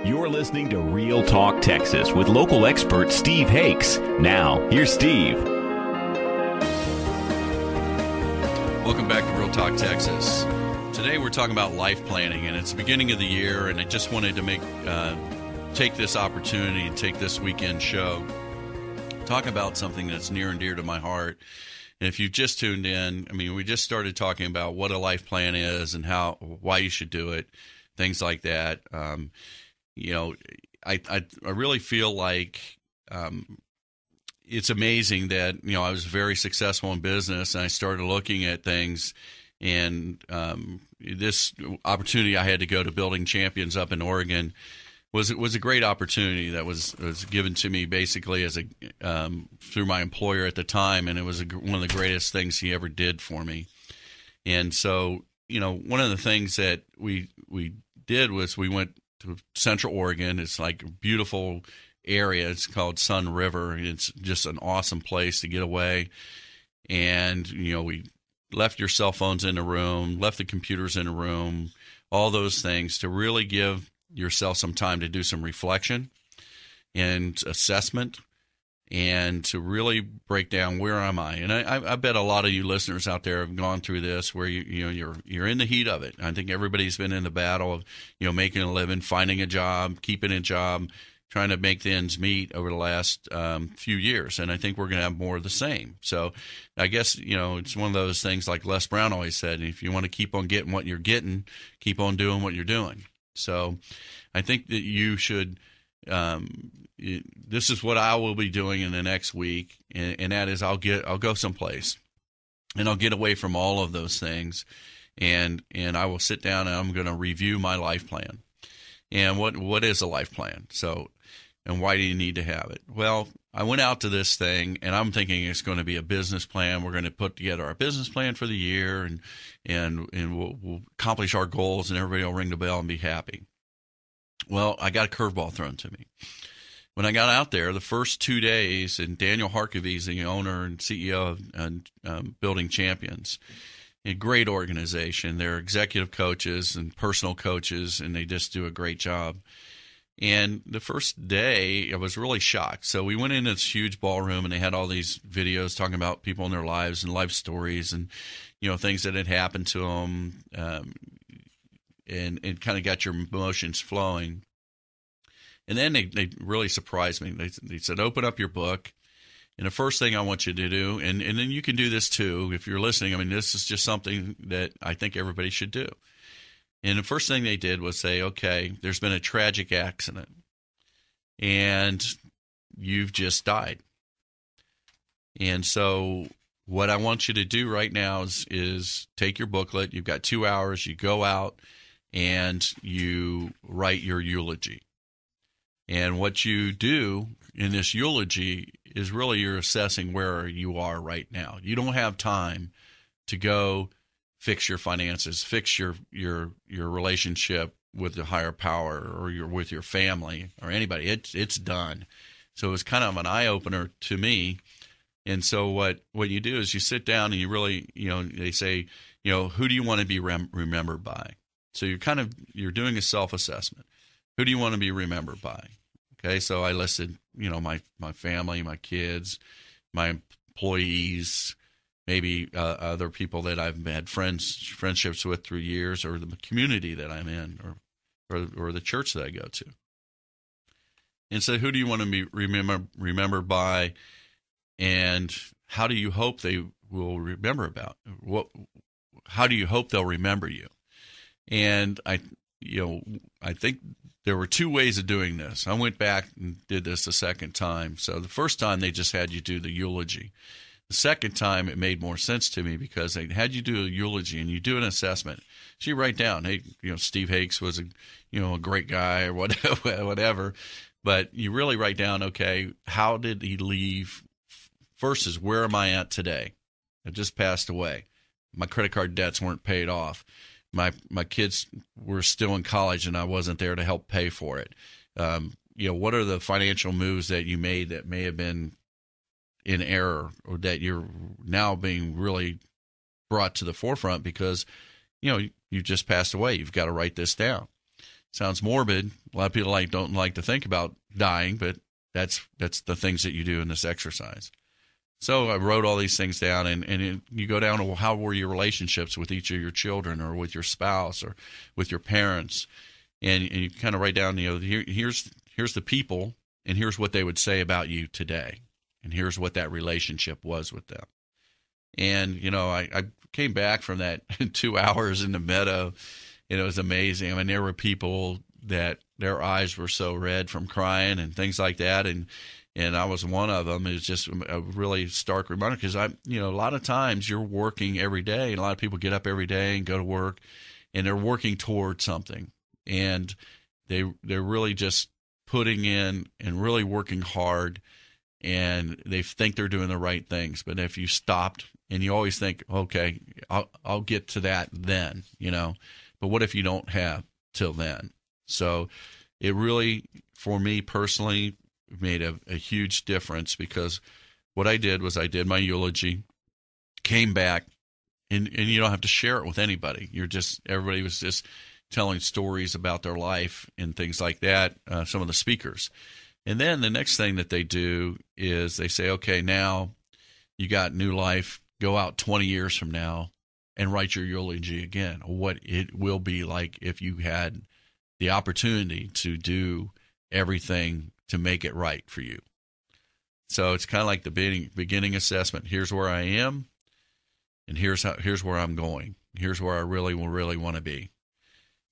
You're listening to Real Talk Texas with local expert Steve Hakes. Now, here's Steve. Welcome back to Real Talk Texas. Today we're talking about life planning, and it's the beginning of the year, and I just wanted to take this opportunity and take this weekend show, talk about something that's near and dear to my heart. And if you've just tuned in, we just started talking about what a life plan is and why you should do it, things like that. I really feel like it's amazing that, I was very successful in business, and I started looking at things, and this opportunity I had to go to Building Champions up in Oregon was a great opportunity that was given to me basically as through my employer at the time, and it was one of the greatest things he ever did for me. And so, one of the things that we did was we went to Central Oregon. It's like a beautiful area. It's called Sun River. It's just an awesome place to get away. And, we left your cell phones in the room, left the computers in the room, all those things to really give yourself some time to do some reflection and assessment and to really break down, where am I? And I bet a lot of you listeners out there have gone through this where you're in the heat of it. I think everybody's been in the battle of, making a living, finding a job, keeping a job, trying to make the ends meet over the last few years. And I think we're going to have more of the same. So I guess, it's one of those things like Les Brown always said, if you want to keep on getting what you're getting, keep on doing what you're doing. So I think that you should this is what I will be doing in the next week, and that is I'll go someplace, and I'll get away from all of those things, and I will sit down and I'm going to review my life plan. And what is a life plan? So, and why do you need to have it? Well, I went out to this thing, and I'm thinking it's going to be a business plan. We're going to put together our business plan for the year, and we'll accomplish our goals, and everybody will ring the bell and be happy. Well, I got a curveball thrown to me. When I got out there, the first 2 days, and Daniel Harkavy is the owner and CEO of Building Champions, a great organization. They're executive coaches and personal coaches, and they just do a great job. And the first day, I was really shocked. So we went in this huge ballroom, and they had all these videos talking about people in their lives and life stories and, things that had happened to them, and it kind of got your emotions flowing. And then they really surprised me. They said, open up your book. And the first thing I want you to do, and then you can do this too if you're listening. This is just something that I think everybody should do. And the first thing they did was say, okay, there's been a tragic accident, and you've just died. And so what I want you to do right now is take your booklet. You've got 2 hours. You go out and you write your eulogy. And what you do in this eulogy is really you're assessing where you are right now. You don't have time to go fix your finances, fix your relationship with the higher power or with your family or anybody. It's done. So it was kind of an eye-opener to me. And so what you do is you sit down and you really, they say, who do you want to be remembered by? So you're doing a self-assessment. Who do you want to be remembered by? Okay, so I listed, my family, my kids, my employees, maybe other people that I've had friendships with through years, or the community that I'm in, or the church that I go to. And so who do you want to be remembered by, and how do you hope they will remember about? How do you hope they'll remember you? And I think there were two ways of doing this. I went back and did this a second time. So the first time they just had you do the eulogy. The second time it made more sense to me because they had you do a eulogy and you do an assessment. So you write down, hey, Steve Hakes was a great guy or whatever. But you really write down, okay, how did he leave versus where am I at today? I just passed away. My credit card debts weren't paid off. My kids were still in college, and I wasn't there to help pay for it. What are the financial moves that you made that may have been in error, or that you're now being really brought to the forefront because, you just passed away. You've got to write this down. Sounds morbid. A lot of people don't like to think about dying, but that's the things that you do in this exercise. So I wrote all these things down, and you go down to how were your relationships with each of your children, or with your spouse, or with your parents, and you kind of write down, here's the people, and here's what they would say about you today, and here's what that relationship was with them. And I came back from that 2 hours in the meadow, and it was amazing. I mean, there were people that their eyes were so red from crying and things like that, and I was one of them. It was just a really stark reminder, because a lot of times you're working every day, and a lot of people get up every day and go to work, and they're working towards something, and they're really just putting in and really working hard, and they think they're doing the right things. But if you stopped, and you always think, okay, I'll get to that then, but what if you don't have till then? So it really, for me personally, made a huge difference, because what I did was I did my eulogy, came back, and you don't have to share it with anybody. Everybody was just telling stories about their life and things like that, some of the speakers. And then the next thing that they do is they say, okay, now you got new life, go out 20 years from now and write your eulogy again, what it will be like if you had the opportunity to do everything to make it right for you. So it's kind of like the beginning assessment. Here's where I am, and here's where I'm going. Here's where I really want to be.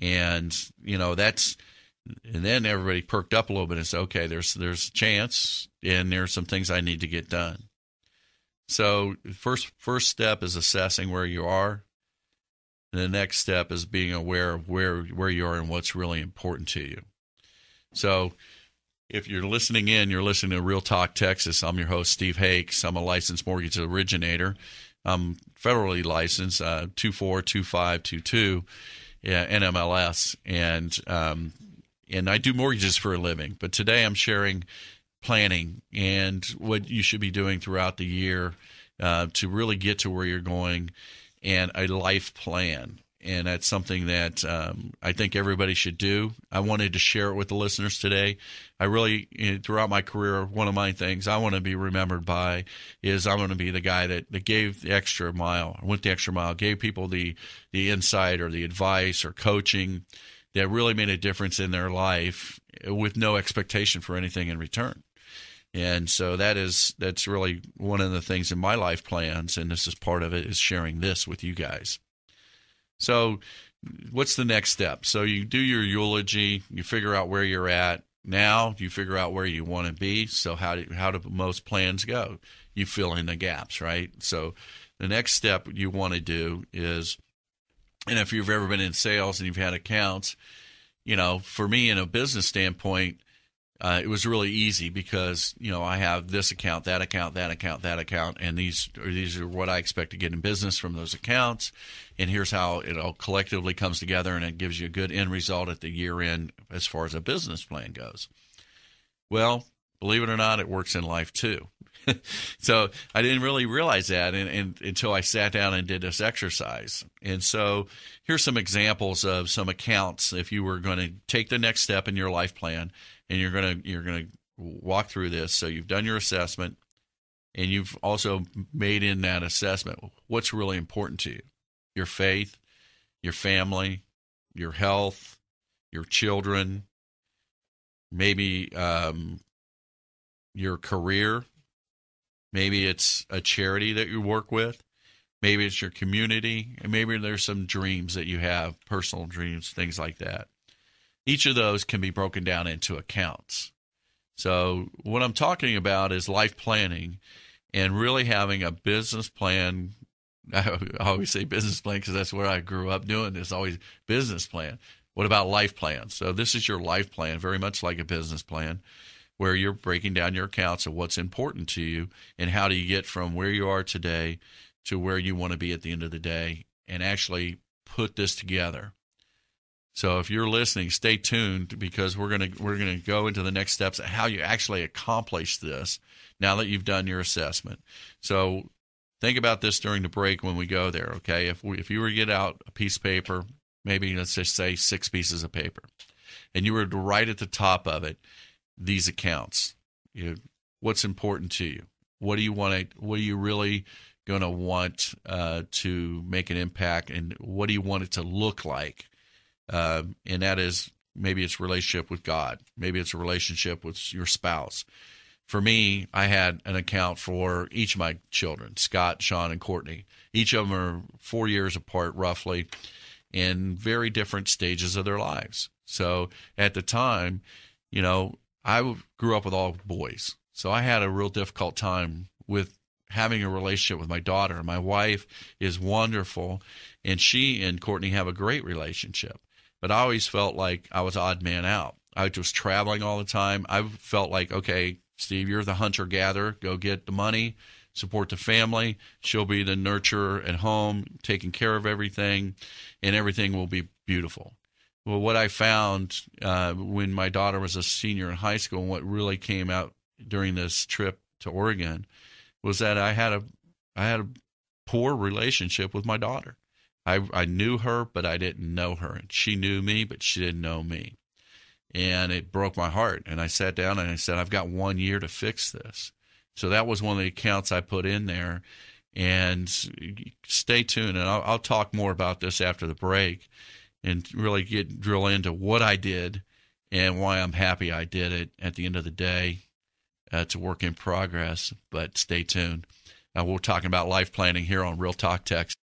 And and then everybody perked up a little bit and said, okay, there's a chance, and there's some things I need to get done. So first step is assessing where you are. And the next step is being aware of where you are and what's really important to you. So if you're listening you're listening to Real Talk Texas. I'm your host, Steve Hakes. I'm a licensed mortgage originator. I'm federally licensed, 242522 NMLS, and I do mortgages for a living. But today I'm sharing planning and what you should be doing throughout the year to really get to where you're going, and a life plan. And that's something that I think everybody should do. I wanted to share it with the listeners today. I really, throughout my career, one of my things I want to be remembered by is I want to be the guy that gave the extra mile, went the extra mile, gave people the insight or the advice or coaching that really made a difference in their life with no expectation for anything in return. And so that's really one of the things in my life plans, and this is part of it, is sharing this with you guys. So what's the next step? So you do your eulogy, you figure out where you're at. Now you figure out where you want to be. So how do most plans go? You fill in the gaps, right? So the next step you want to do is, and if you've ever been in sales and you've had accounts, for me in a business standpoint, it was really easy because, I have this account, that account, that account, that account, and these are what I expect to get in business from those accounts, and here's how it all collectively comes together, and it gives you a good end result at the year end as far as a business plan goes. Well, believe it or not, it works in life too. So I didn't really realize that until I sat down and did this exercise. And so here's some examples of some accounts if you were going to take the next step in your life plan, and you're going to walk through this. So you've done your assessment, and you've also made in that assessment what's really important to you: your faith, your family, your health, your children, maybe your career. Maybe it's a charity that you work with. Maybe it's your community. And maybe there's some dreams that you have, personal dreams, things like that. Each of those can be broken down into accounts. So what I'm talking about is life planning and really having a business plan. I always say business plan because that's what I grew up doing, is always business plan. What about life plans? So this is your life plan, very much like a business plan, where you're breaking down your accounts of what's important to you and how do you get from where you are today to where you want to be at the end of the day, and actually put this together. So if you're listening, stay tuned, because we're gonna go into the next steps of how you actually accomplish this now that you've done your assessment. So think about this during the break when we go there, okay? If you were to get out a piece of paper, maybe let's just say 6 pieces of paper, and you were to write at the top of it these accounts, what's important to you? What do you want? What are you really going to want to make an impact, and what do you want it to look like? And that is, maybe it's a relationship with God, maybe it's a relationship with your spouse. For me, I had an account for each of my children, Scott, Sean, and Courtney. Each of them are 4 years apart, roughly, in very different stages of their lives. So at the time, I grew up with all boys. So I had a real difficult time with having a relationship with my daughter. My wife is wonderful, and she and Courtney have a great relationship. But I always felt like I was odd man out. I was traveling all the time. I felt like, okay, Steve, you're the hunter-gatherer. Go get the money, support the family. She'll be the nurturer at home, taking care of everything, and everything will be beautiful. Well, what I found when my daughter was a senior in high school, and what really came out during this trip to Oregon, was that I had a poor relationship with my daughter. I knew her, but I didn't know her. And she knew me, but she didn't know me. And it broke my heart. And I sat down and I said, I've got 1 year to fix this. So that was one of the accounts I put in there. And stay tuned. And I'll talk more about this after the break and really drill into what I did and why I'm happy I did it at the end of the day. It's a work in progress, but stay tuned. We're talking about life planning here on Real Talk Texas.